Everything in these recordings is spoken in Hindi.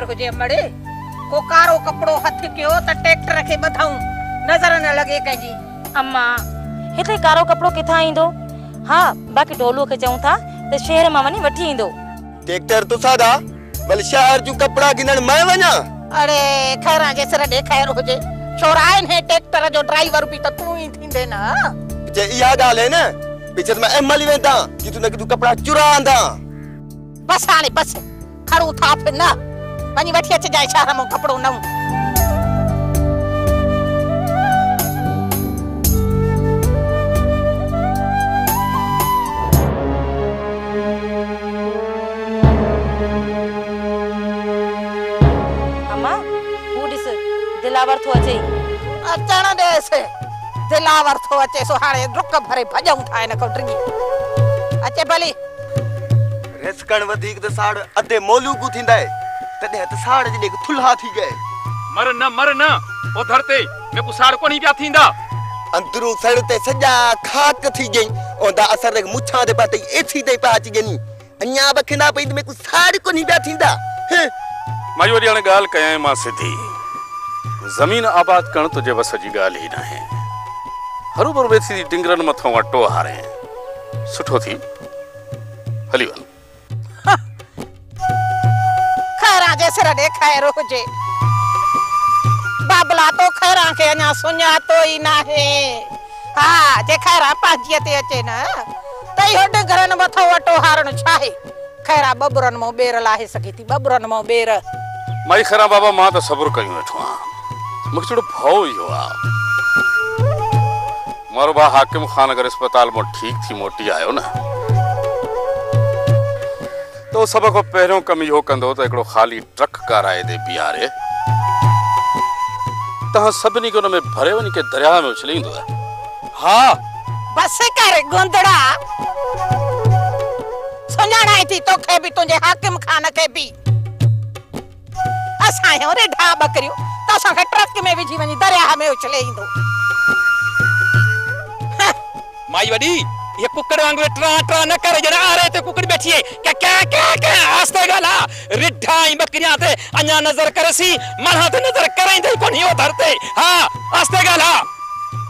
हुजे मड़े को कारो कपड़ो हथ कयो त ट्रैक्टर के बधाऊं नजर न लगे कजी। अम्मा हिते कारो कपड़ो किथा ईंदो? हाँ बाकी ढोलू के चऊं था त शहर में वनी वठी ईंदो। ट्रैक्टर तो सादा बल शहर जो कपड़ा गिनन मैं वना। अरे खैरा जे सर देखायर हुजे छोराइन है ट्रैक्टर जो ड्राइवर भी त तू ही थींदे ना। जे इहा गाल है ना पीछे मैं एमएल वेंदा कि तू न कि तू कपड़ा चुरांदा। बस हाने बस खड़ू था फिर ना वनी वठी अच जाए शहर में कपड़ो नऊ। दिलावर थो अचे अचण दे से दिलावर थो अचे सो हाणे रुक भरे भजऊं था इन को ड्रिगी अचे भली रेसकण वधीक त साड़ अधे मोलू को थिंदा है तदे त साड़ जे थुल्हा थी गए। मर न ओ धरते में को साड़ कोनी पिया थिंदा अंदरू सड़ ते सजा खाक थी गई ओंदा असर रे मुछा दे पाते एथी दे पाच गनी अन्या बखिंदा पई में को साड़ कोनी पिया थिंदा। माई वडी ने गाल कया मां सिधी जमीन आबाद करण तुझे बस जी गाल ही ना है। हरू पर वेसी डिंगरन मथो वटो हारे सुठो थी हली वन। खैरा जे सिर देखाए रोजे बाबला तो खैरा के अन्या सुन्या तो ही ना है। हाँ जे खैरा पाजिए ते अचे ना तई हो डिंगरन मथो वटो हारण छाहे खैरा बबरन मो बेर लाहे सके थी बबरन मो बेर। माई खैरा बाबा मां तो सब्र कयूं वेठो मुझे थोड़ा भाव ही हुआ। मारो बा हाकिम खान अगर अस्पताल में ठीक थी मोटी आयो ना तो सब को पहरों कम यो कंदो तो एकड़ो खाली ट्रक कराए दे बियारे तहां सबनी को में भरे वनी के दरिया में उछलींदो है। हाँ बस कर गोंदड़ा सुनाना थी तो के भी तुझे हाकिम खान के भी असायो रे ढा बकरियो तो सा ट्रक में विझी वनी दरिया में उछले इंदो। माई वडी ये कुकड़ वांगू ट्रा ट्रा न करे जना आ रहे थे कुकड़ बैठिए क्या क्या क्या क्या आस्ते गला रिठाई बकरियां थे अन्या नजर करसी मन हाथ नजर कराई दे कोनी ओ धरते। हां आस्ते गला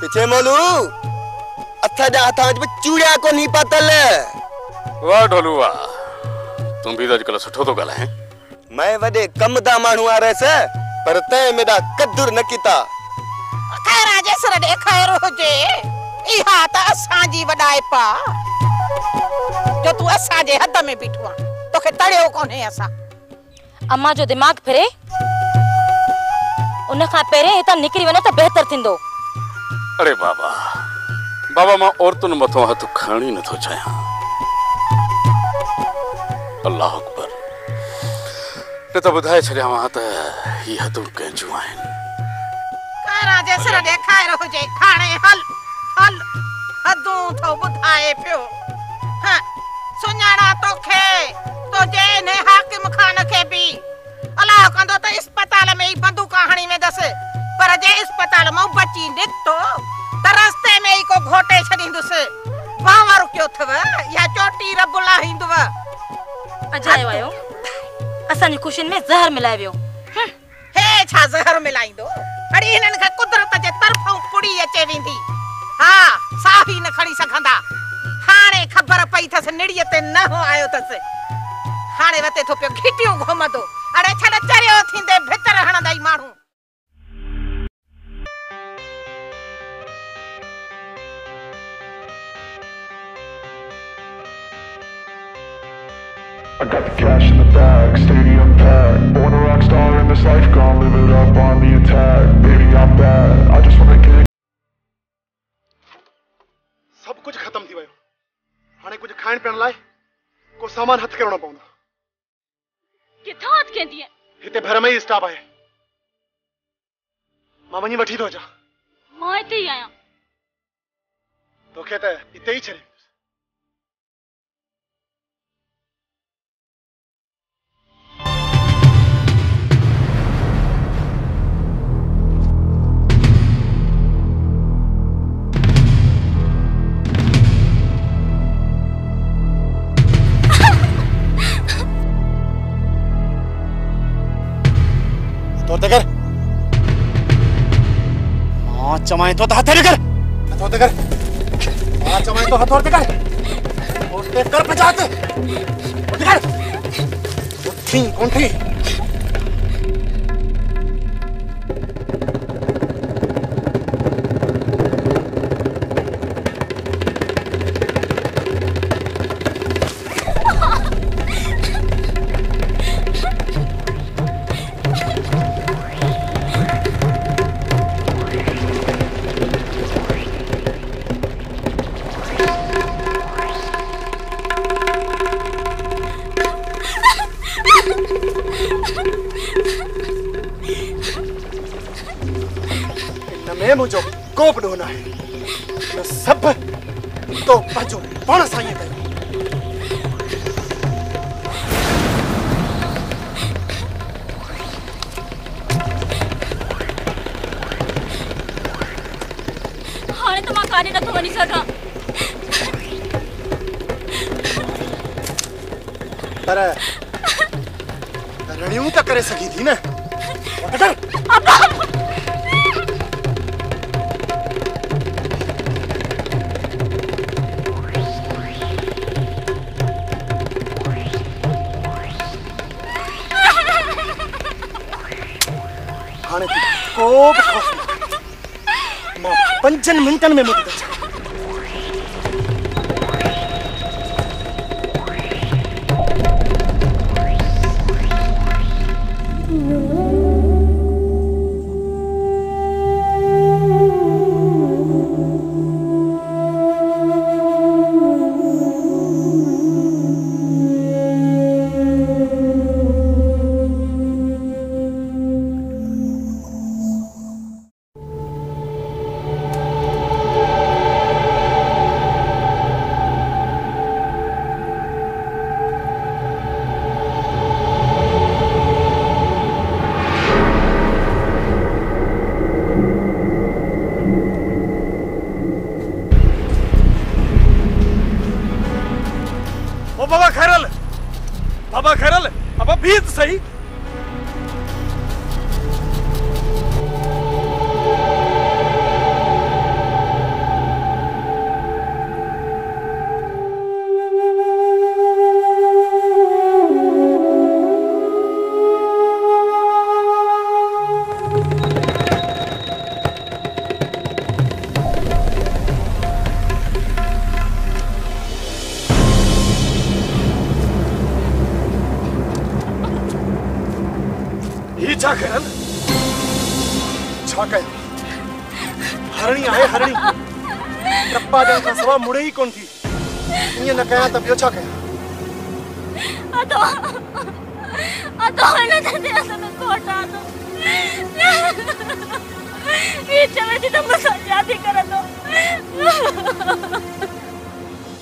पीछे मोलू अच्छा जा था में चूड़िया को नहीं पतल। वाह ढोलुआ तुम भी आजकल सुठो तो गला है। मैं वडे कम दा मानू आ रहे से पर ते मेरा कद्दुर न कीता। खैरा जे सर देखाए रोजे इहा त असा जी वडाए पा जो तू असा जे हद में बिठवा तो के तड़ियो कोने असा। अम्मा जो दिमाग फिरे उन खा पेरे इता निकरी वने त बेहतर थिंदो। अरे बाबा बाबा मां औरतुन मथो हथ खणी न थो चाया। अल्लाह अकबर ते तो बुधाए छरिया मा त ही हदू कंजू आइन। खैरा जे सर देखाए रोजे खाणे हल हल हदू थो बुधाए पियो। हां सुनाना तो खे तो जे ने हाकिम खान के भी अल्लाह कंदो तो अस्पताल में ही बंदूक कहानी में दस पर जे अस्पताल में बची नितो त रास्ते में ही को घोटे छदींदुस बावर क्यों थव या चोटी रबुला हिंदव अजायो आयो असानी खुशिन में जहर मिलाए वियो। हे छा जहर मिलाइंदो अड़ी हिनन का कुदरत जे तरफों पुड़ी अचे विंदी। हां साही न खड़ी सखंदा हाणे खबर पई थस निड़िय ते न हो आयो थस हाणे वते थो पियो घिटियो घुमदो अड़े छड़ चरियो थिंदे भीतर हणदाई माण्हू। I got the cash in the bag, stadium packed. Born a rock star in this life, gonna live it up on the attack. Baby, I'm bad, I just wanna get सब कुछ खत्म थी वयो हाने कुछ खाण पीण लाए को सामान हथ करणो पवंदो। किथां हथ केंदी है हिते भर में ही स्टाफ आहे मां वनी वठी थो जा। मां इते ही आया तोखे त इते ही छरे। हथोते कर। मां चमाए तो हथे कर। हथोते कर। मां चमाए तो हथोते कर। हथोते कर पचाते। हथोते कर। उठी कौन थी? मुझो कोप ढोना है न सब तो बचो पाण सां ईअं कयो। हाणे त मां काॾे नथो वञी सघां। पर रड़ियूं त करे सघी थी न। हाणे को बि खौफ न। मां 5 मिंटनि में मुक्ति छा। बाबा खैरल अब बीत सही। छा खैरल छा कयो? हरणी आहे हरणी। टप्पा ॾियण खां सवाइ मुड़े ई कोन थी। ईअं न कयां त ॿियो छा कयां?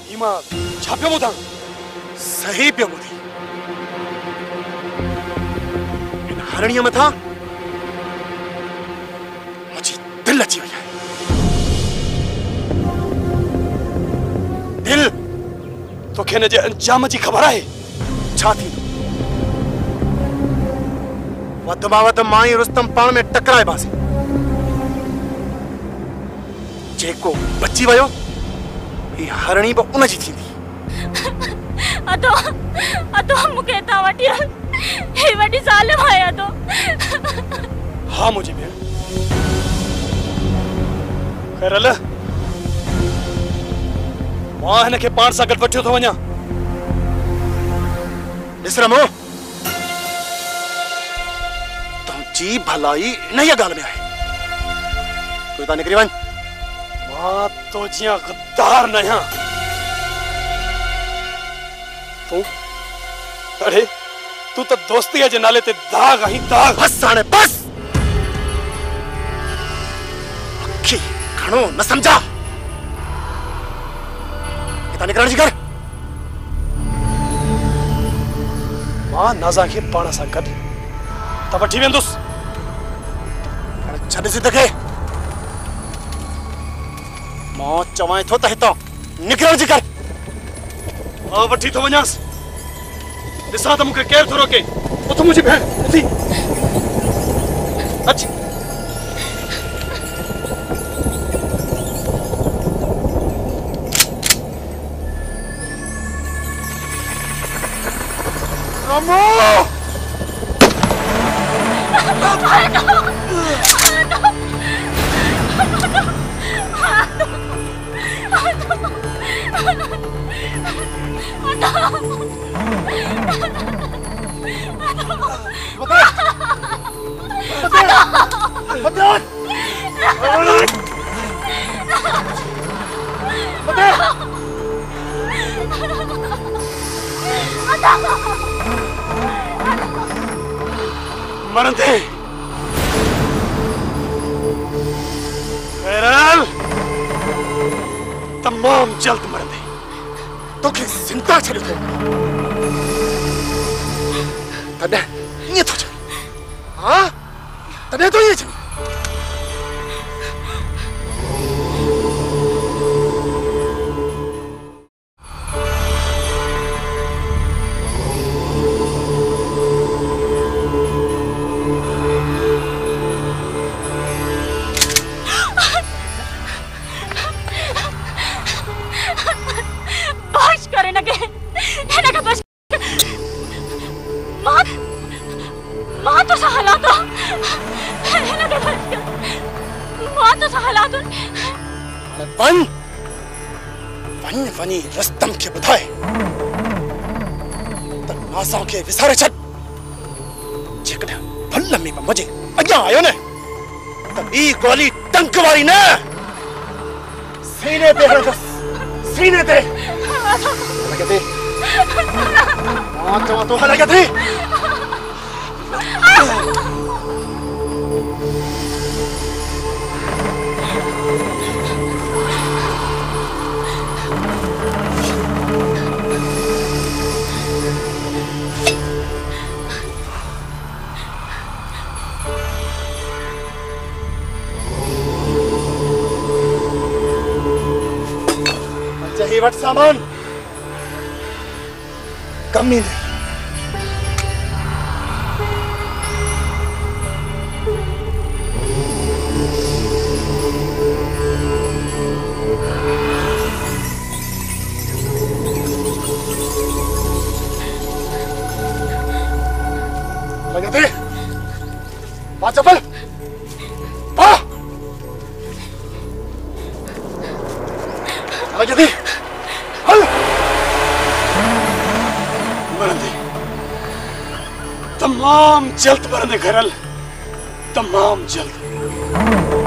हीमा छा पियो ॿुधां? सही पियो ॿुधी। हरणीअ मथां मुझी दिल अची वई आहे। दिल तोखे हिन जे अंजाम जी ख़बर आहे छा थींदो? वध मां वध मां ऐं रुस्तम पाण में टकराइबासीं। जेको बची वियो ही हरणी बि उन जी थींदी। मूंखे हितां वठी हल। हे वॾी ज़ालिम आया तो। हाँ मुझी भेण। खैरल मां हिन खे पाण सां गॾु वठी थो वञा। ॾिस रमो तुंहिंजी भलाई इन ई ॻाल्हि में आहे। तूं हितां निकिरी वञ। मां तो जीअं गद्दार न आहियां। तूं अरे तू तो दोस्ती जे नाले ते दाग ही दाग। बस हाणे बस। अखी घणो न समझा। हितां निकरण जी कर। मां नाज़ा खे पाण सां गॾु त वठी वेंदुसि। छॾ सिध खे। मां चवां थो त हितां निकरण जी कर। मां वठी थो वञासि। ॾिसां त मूंखे केरु थो रोके। उथ मुंहिंजी भेण उथी। अच्छा रामू मरण थे खैरल तमाम जल्द मरण थे तो की चिंता छड़ी थे तने ये तो हाँ तने तो ये रस्तम के बुधाए त नासा के विसारे छट जेकॾहिं भल में मुझे अॻियां आयो न त ॿी गोली टंक वारी न सीने ते हणंदसि सीने ते लॻे थी मां चवां थो लॻे थी वट सामान कमी नहीं लगे थे पा चप्पल पा लगे थे तमाम जल्द मरने घरल तमाम जल्द